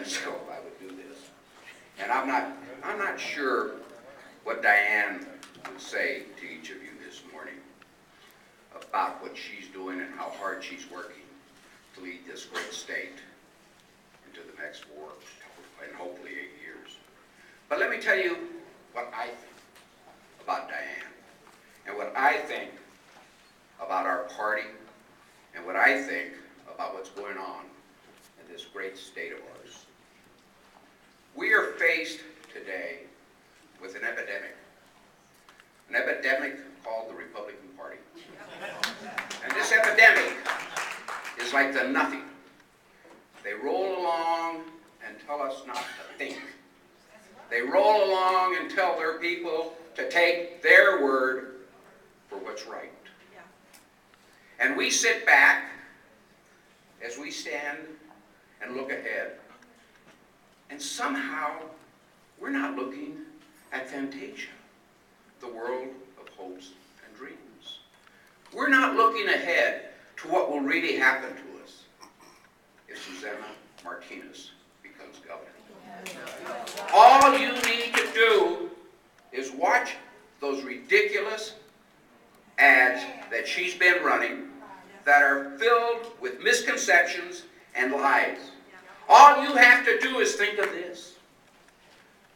myself I would do this. And I'm not sure what Diane would say to each of you this morning about what she's doing and how hard she's working to lead this great state into the next 4 and hopefully 8 years. But let me tell you what I think about Diane, and what I think about our party, and what I think about what's going on in this great state of ours. We are faced today with an epidemic called the Republican Party. And this epidemic is like the nothing. They roll along and tell us not to think. They roll along and tell their people to take their word for what's right. And we sit back as we stand and look ahead. And somehow, we're not looking at Fantasia, the world of hopes and dreams. We're not looking ahead to what will really happen to us if Susana Martinez becomes governor. All you need to do is watch those ridiculous ads that she's been running that are filled with misconceptions and lies. All you have to do is think of this.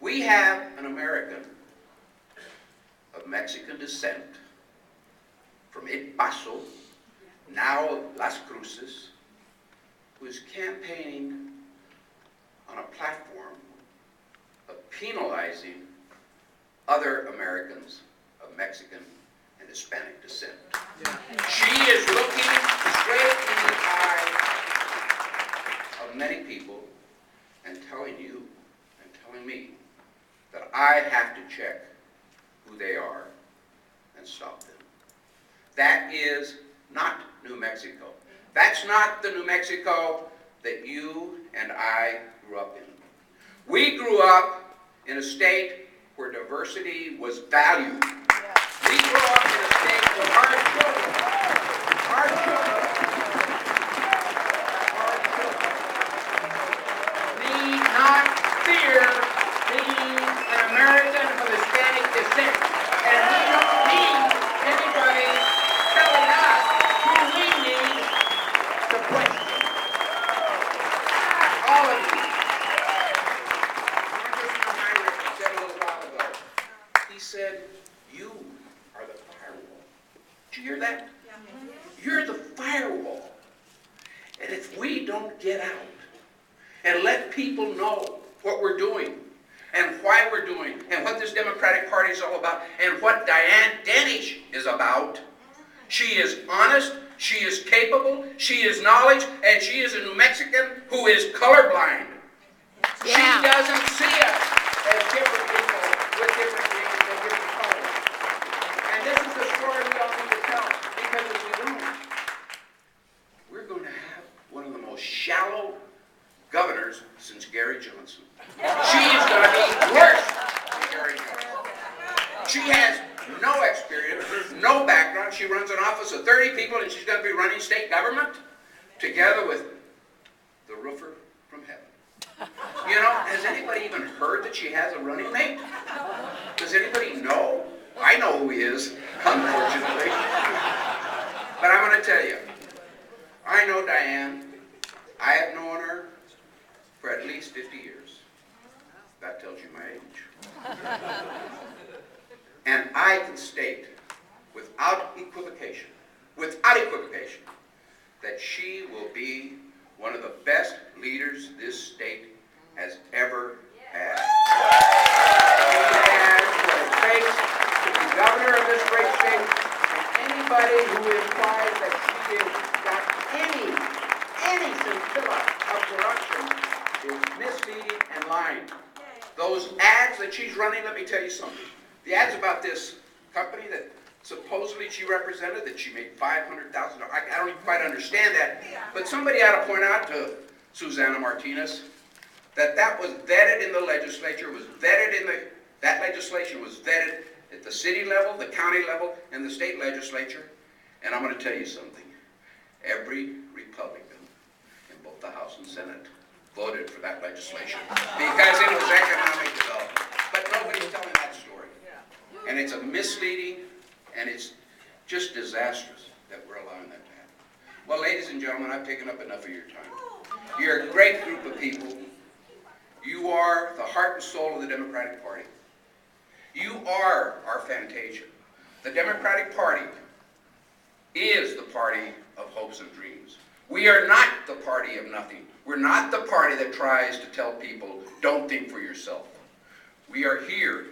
We have an American of Mexican descent from El Paso, now of Las Cruces, who is campaigning on a platform of penalizing other Americans of Mexican and Hispanic descent. She is looking straight in the eye of many people and telling you and telling me that I have to check who they are and stop them. That is not New Mexico. That's not the New Mexico that you and I grew up in. We grew up in a state where diversity was valued. We grew up in a state where our children need not fear being an American of Hispanic descent. And we don't need anybody telling us who we need to question. All of you. Congressman Heinrich said a little while ago, he said, you are the firewall. Did you hear that? You're the firewall. And if we don't get out and let people know what we're doing and why we're doing and what this Democratic Party is all about and what Diane Dennish is about, she is honest, she is capable, she is knowledge, and she is a New Mexican who is colorblind. She doesn't see us as different people with different names and different colors. And this is the story we all need to tell, because if we don't, we're going to have one of the most shallow governors since Gary Johnson. She is going to be worse than Gary Johnson. She has no experience, no background. She runs an office of 30 people, and she's going to be running state government together with the roofer from heaven. You know, has anybody even heard that she has a running mate? Does anybody know? I know who he is, unfortunately. But I'm going to tell you, I know Diane. I have known her for at least 50 years. That tells you my age. And I can state without equivocation, that she will be one of the best leaders this state has ever had. She has what it takes to be governor of this great state, and anybody who implies that she has got any scintilla of corruption is misleading and lying. Those ads that she's running, let me tell you something. The ads about this company that supposedly she represented, that she made $500,000. I don't even quite understand that. But somebody ought to point out to Susana Martinez that was vetted in the legislature, that legislation was vetted at the city level, the county level, and the state legislature. And I'm going to tell you something. Every Republican in both the House and Senate voted for that legislation because it was economic development. But nobody's telling that story. And it's a misleading, and it's just disastrous that we're allowing that to happen. Well, ladies and gentlemen, I've taken up enough of your time. You're a great group of people. You are the heart and soul of the Democratic Party. You are our Fantasia. The Democratic Party is the party of hopes and dreams. We are not the party of nothing. We're not the party that tries to tell people, don't think for yourself. We are here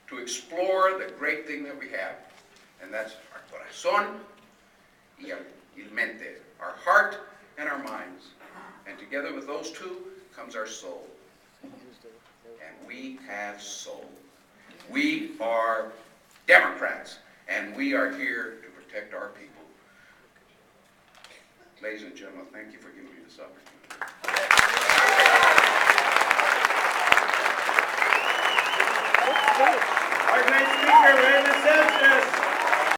to explore the great thing that we have, and that's our corazón y el mente, our heart and our minds. And together with those two comes our soul. And we have soul. We are Democrats, and we are here to protect our people. Ladies and gentlemen, thank you for giving me this opportunity. Our great speaker, Raymond Sanchez.